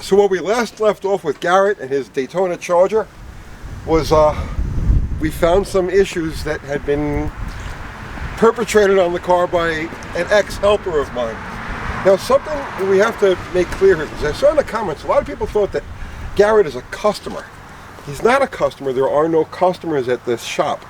So what we last left off with Garrett and his Daytona Charger was we found some issues that had been perpetrated on the car by an ex-helper of mine. Now, something we have to make clear here, because I saw in the comments, a lot of people thought that Garrett is a customer. He's not a customer. There are no customers at this shop.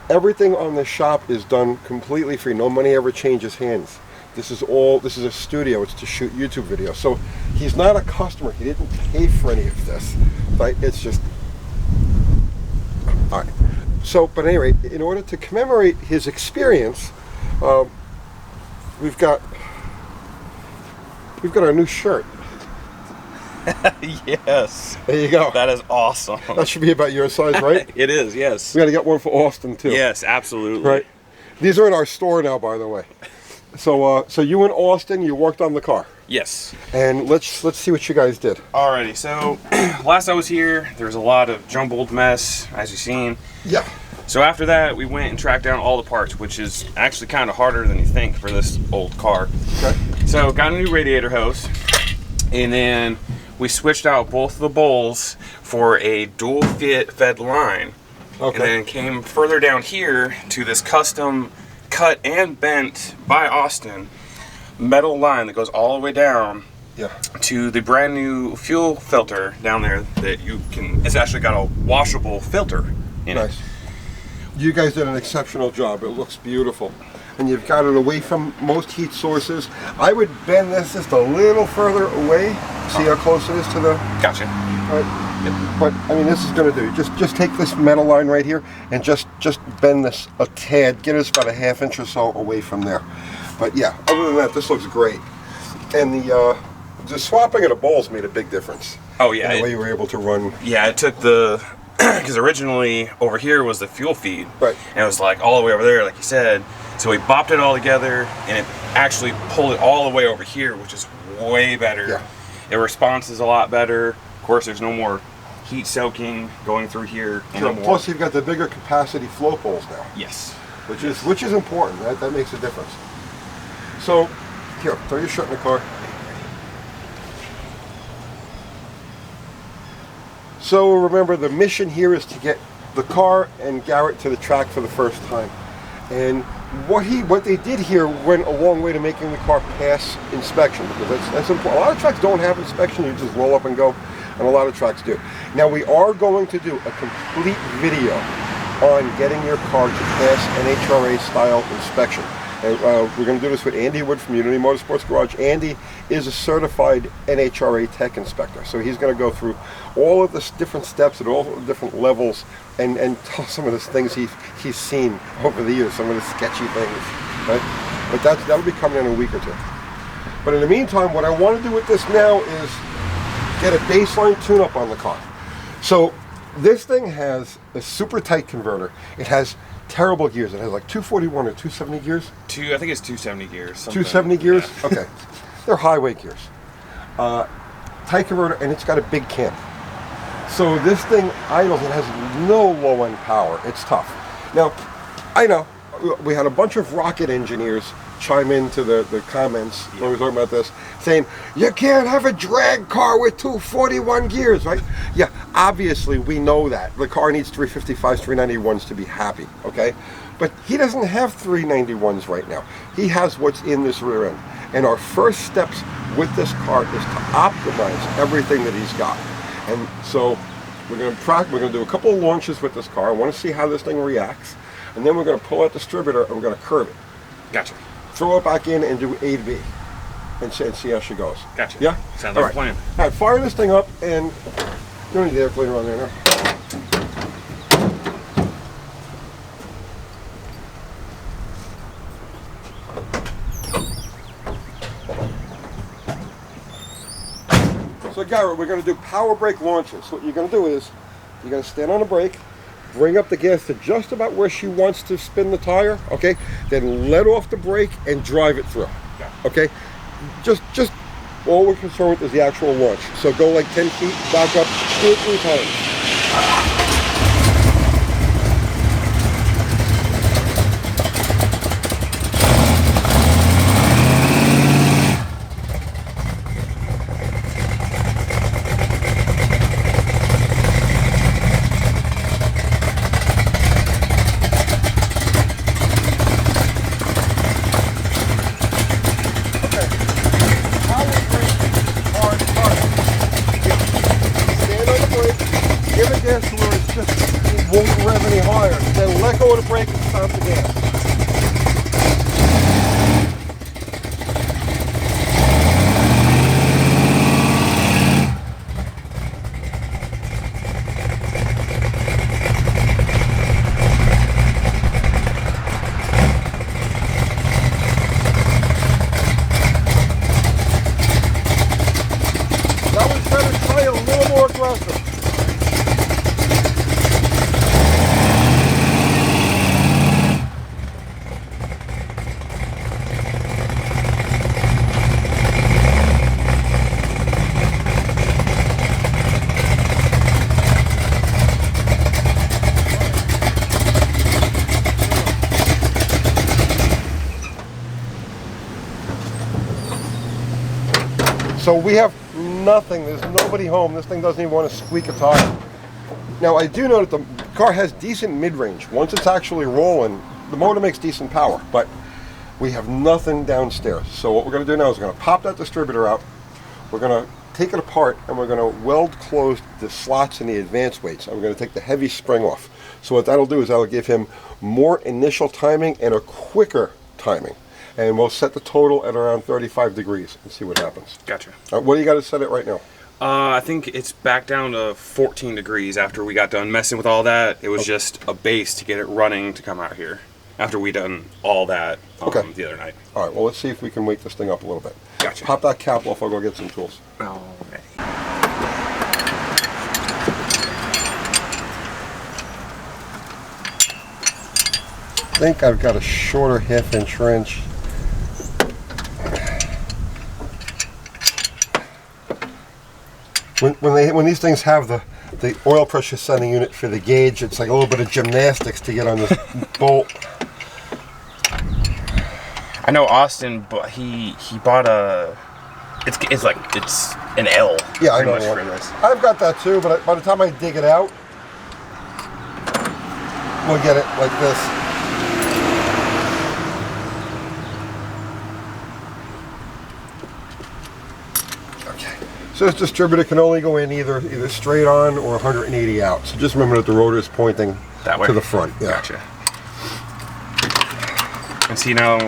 Everything on this shop is done completely free. No money ever changes hands. This is a studio. It's to shoot YouTube videos. So he's not a customer. He didn't pay for any of this. Right? It's just, all right. So, but anyway, in order to commemorate his experience, we've got our new shirt. Yes. There you go. That is awesome. That should be about your size, right? It is, yes. We got to get one for Austin too. Yes, absolutely. Right. These are in our store now, by the way. So, so you and Austin, you worked on the car. Yes. And let's see what you guys did. Alrighty, so last I was here, there was a lot of jumbled mess, as you've seen. Yeah. So after that, we went and tracked down all the parts, which is actually kind of harder than you think for this old car. Okay. So got a new radiator hose, and then we switched out both of the bowls for a dual fed line. Okay. And then came further down here to this custom cut and bent by Austin metal line that goes all the way down to the brand new fuel filter down there that you can, it's actually got a washable filter in it. You guys did an exceptional job. It looks beautiful. And you've got it away from most heat sources. I would bend this just a little further away. See how close it is to the... Gotcha. Right. Yep. But, I mean, this is going to do. Just take this metal line right here and just bend this a tad. Get us about a ½ inch or so away from there. But yeah, other than that, this looks great. And the swapping of the bowls made a big difference. Oh, yeah. In the way you were able to run. Yeah, it took the... Because originally over here was the fuel feed. Right. And it was like all the way over there, like you said. So we bopped it all together, and it actually pulled it all the way over here, which is way better. Yeah. The response is a lot better. Of course, there's no more heat soaking going through here anymore. Plus, you've got the bigger capacity float bowls now. Yes. Which is important. That makes a difference. So, here, throw your shirt in the car. So remember, the mission here is to get the car and Garrett to the track for the first time. And what they did here went a long way to making the car pass inspection, because that's important. A lot of tracks don't have inspection. You just roll up and go, and a lot of tracks do. Now we are going to do a complete video on getting your car to pass NHRA style inspection. And we're going to do this with Andy Wood from Unity Motorsports Garage. Andy is a certified NHRA tech inspector, so he's going to go through all of the different steps at all the different levels and tell some of the things he's seen over the years, some of the sketchy things. Right? But that'll be coming in a week or two. But in the meantime, what I want to do with this now is get a baseline tune-up on the car. So this thing has a super tight converter. It has terrible gears. It has like 241 or 270 gears. I think it's 270 gears. Something. 270 gears? Yeah. Okay. They're highway gears. Tight converter, and it's got a big cam. So this thing idles. It has no low-end power. It's tough. Now, I know we had a bunch of rocket engineers chime into the comments when we were talking about this, saying, you can't have a drag car with 241 gears, right? Yeah, obviously we know that. The car needs 355s, 391s to be happy, okay? But he doesn't have 391s right now. He has what's in this rear end. And our first steps with this car is to optimize everything that he's got. And so we're going to do a couple of launches with this car. I want to see how this thing reacts. And then we're going to pull out the distributor and we're going to curve it. Gotcha. Throw it back in and do A to B and see how she goes. Gotcha. Yeah? Sounds like a plan. All right, fire this thing up, and you don't need the air cleaner on there now. So Garrett, we're going to do power brake launches. So what you're going to do is, you're going to stand on the brake, bring up the gas to just about where she wants to spin the tire, okay? Then let off the brake and drive it through, okay? Just all we're concerned with is the actual launch. So go like 10 feet, back up 2 or 3 times. rev any higher. Then let go of the brake and stomp the gas. That was better. Try a little more aggressive. So we have nothing. There's nobody home. This thing doesn't even want to squeak a tire. Now I do know that the car has decent mid-range. Once it's actually rolling, the motor makes decent power, but we have nothing downstairs. So what we're going to do now is we're going to pop that distributor out. We're going to take it apart and we're going to weld close the slots in the advance weights. And we're going to take the heavy spring off. So what that'll do is that'll give him more initial timing and a quicker timing. And we'll set the total at around 35 degrees and see what happens. Gotcha. What do you got to set it right now? I think it's back down to 14 degrees after we got done messing with all that. It was just a base to get it running to come out here after we done all that the other night. All right, well, let's see if we can wake this thing up a little bit. Gotcha. Pop that cap off. I'll go get some tools. Alright. I think I've got a shorter half-inch wrench. When these things have the oil pressure sending unit for the gauge, it's like a little bit of gymnastics to get on this bolt. I know Austin, but he bought a. It's an L. Yeah, I know. I've got that too, but by the time I dig it out, we'll get it like this. So this distributor can only go in either straight on or 180 out. So just remember that the rotor is pointing that way to the front. Yeah. Gotcha. And see now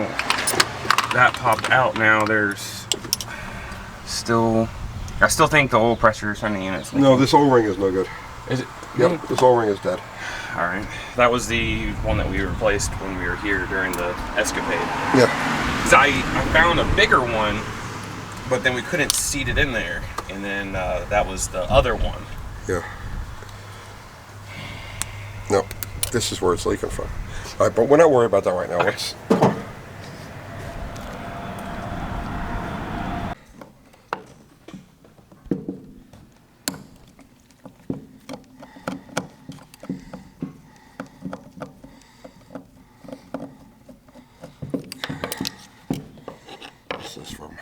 that popped out. Now there's still. I still think the oil pressure sending unit's leaking. No, this O-ring is no good. Is it? Yep, this O-ring is dead. All right. That was the one that we replaced when we were here during the escapade. Yeah. Because I found a bigger one, but then we couldn't seat it in there, and then that was the other one. Yeah. No, this is where it's leaking from. All right, but we're not worried about that right now. Okay. Come on. This is from.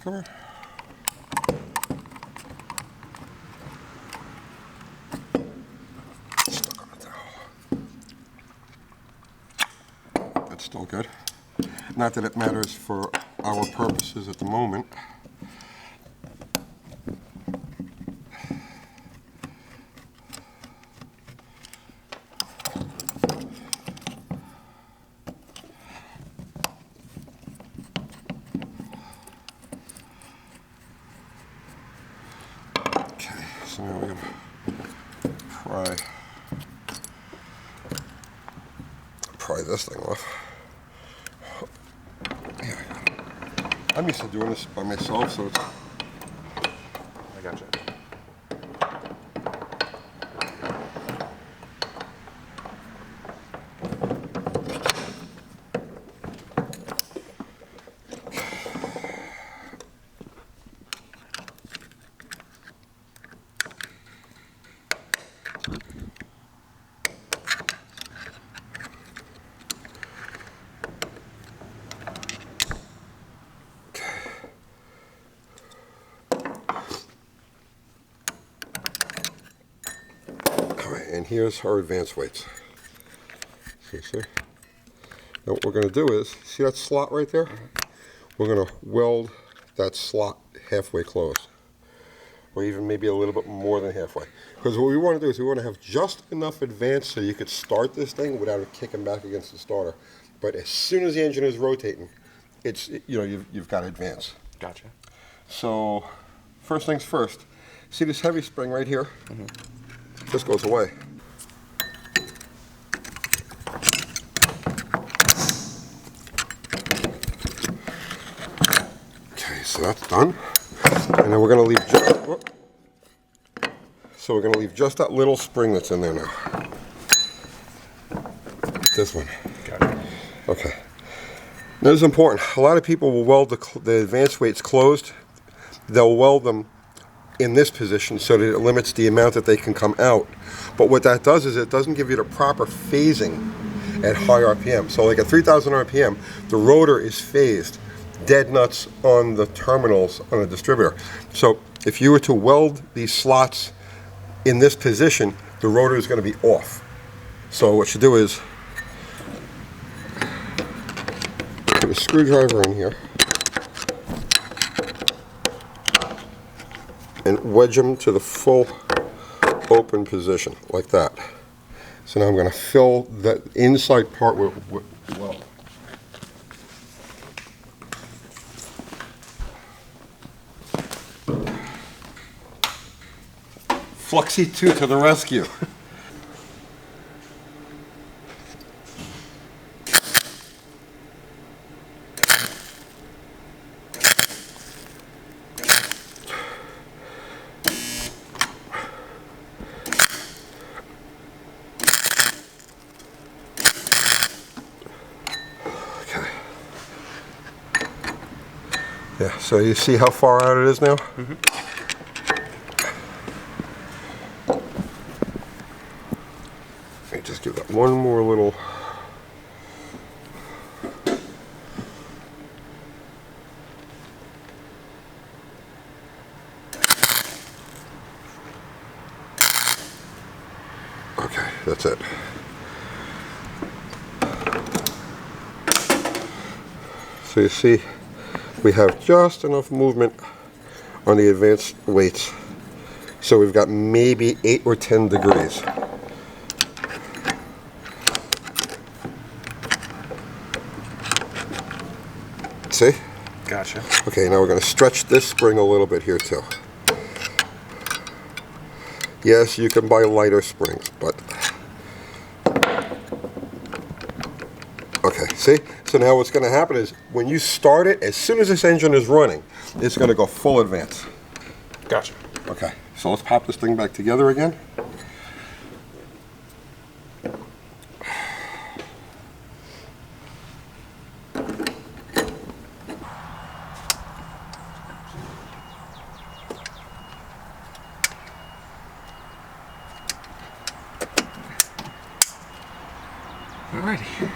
Come on. Stuck on the towel. That's still good. Not that it matters for our purposes at the moment. So now we're going to pry this thing off. Yeah, I'm used to doing this by myself, so it's. I gotcha. and here's our advance weights. See? Now what we're going to do is, see that slot right there? We're going to weld that slot halfway closed, or even maybe a little bit more than halfway. Because what we want to do is we want to have just enough advance so you could start this thing without it kicking back against the starter. But as soon as the engine is rotating, you've got advance. Gotcha. So first things first, see this heavy spring right here? This goes away. Okay, so that's done. And then we're going to leave just that little spring that's in there now. This one. Got it. Okay. Now this is important. A lot of people will weld the advance weights closed. They'll weld them in this position so that it limits the amount that they can come out. But what that does is it doesn't give you the proper phasing at high RPM. So like at 3,000 RPM, the rotor is phased dead nuts on the terminals on a distributor. So if you were to weld these slots in this position, the rotor is going to be off. So what you do is put a screwdriver in here and wedge them to the full open position, like that. So now I'm going to fill that inside part with weld. Fluxy 2 to the rescue. Yeah, so you see how far out it is now? Let me just give that one more little. Okay, that's it. So you see, we have just enough movement on the advanced weights. So we've got maybe 8 or 10 degrees. See? Gotcha. Okay, now we're going to stretch this spring a little bit here too. Yes, you can buy lighter springs, but... Okay, see? So now what's going to happen is when you start it, as soon as this engine is running, it's going to go full advance. Gotcha. Okay, so let's pop this thing back together again. Alrighty.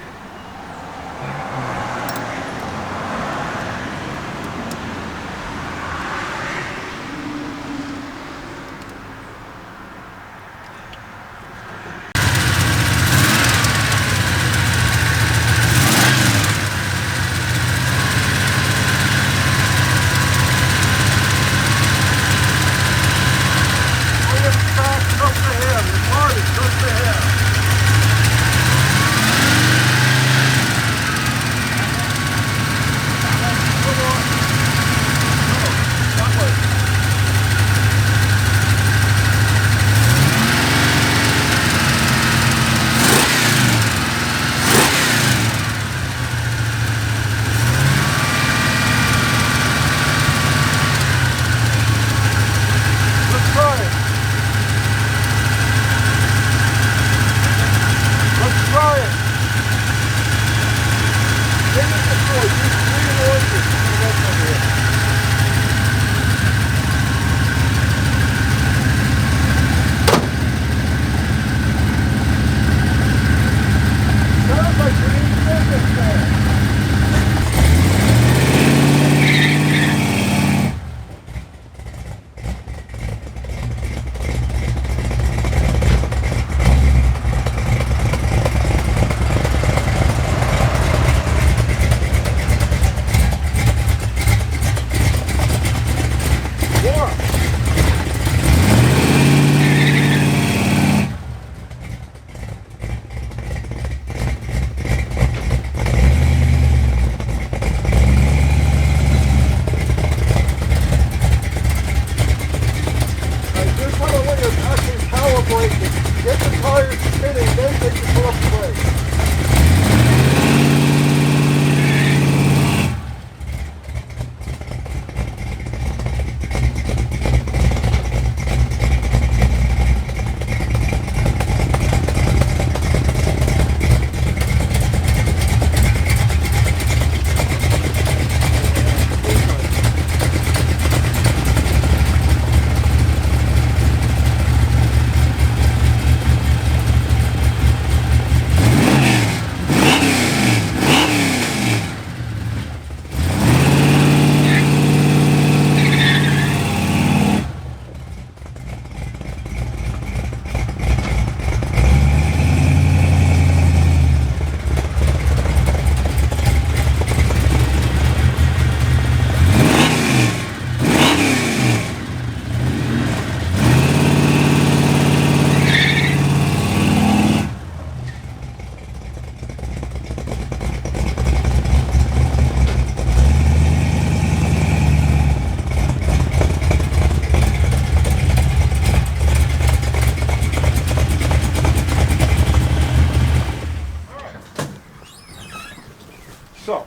So,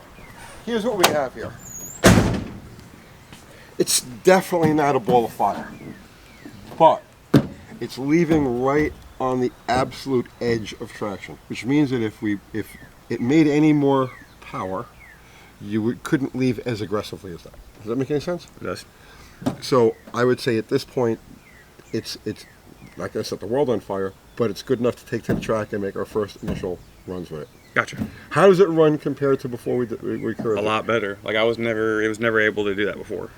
here's what we have here. It's definitely not a ball of fire, but it's leaving right on the absolute edge of traction, which means that if it made any more power, you couldn't leave as aggressively as that. Does that make any sense? It does. So I would say at this point, it's not going to set the world on fire, but it's good enough to take to the track and make our first initial runs with it. Gotcha. How does it run compared to before we curved A lot better. Like it was never able to do that before,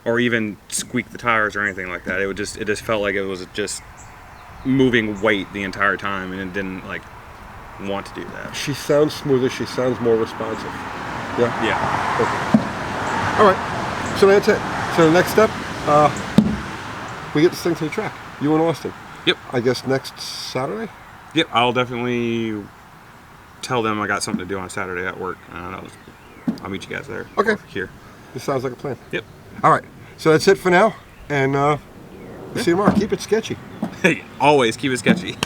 or even squeak the tires or anything like that. It just felt like it was just moving weight the entire time, and it didn't like want to do that. She sounds smoother. She sounds more responsive. Yeah. Yeah. Okay. All right. So that's it. So the next step, we get this thing to the track. You and Austin. Yep. I guess next Saturday. Yep. I'll definitely tell them I got something to do on Saturday at work. I'll meet you guys there. Okay. Here. This sounds like a plan. Yep. All right. So that's it for now, and we'll see you tomorrow. Keep it sketchy. Hey, always keep it sketchy.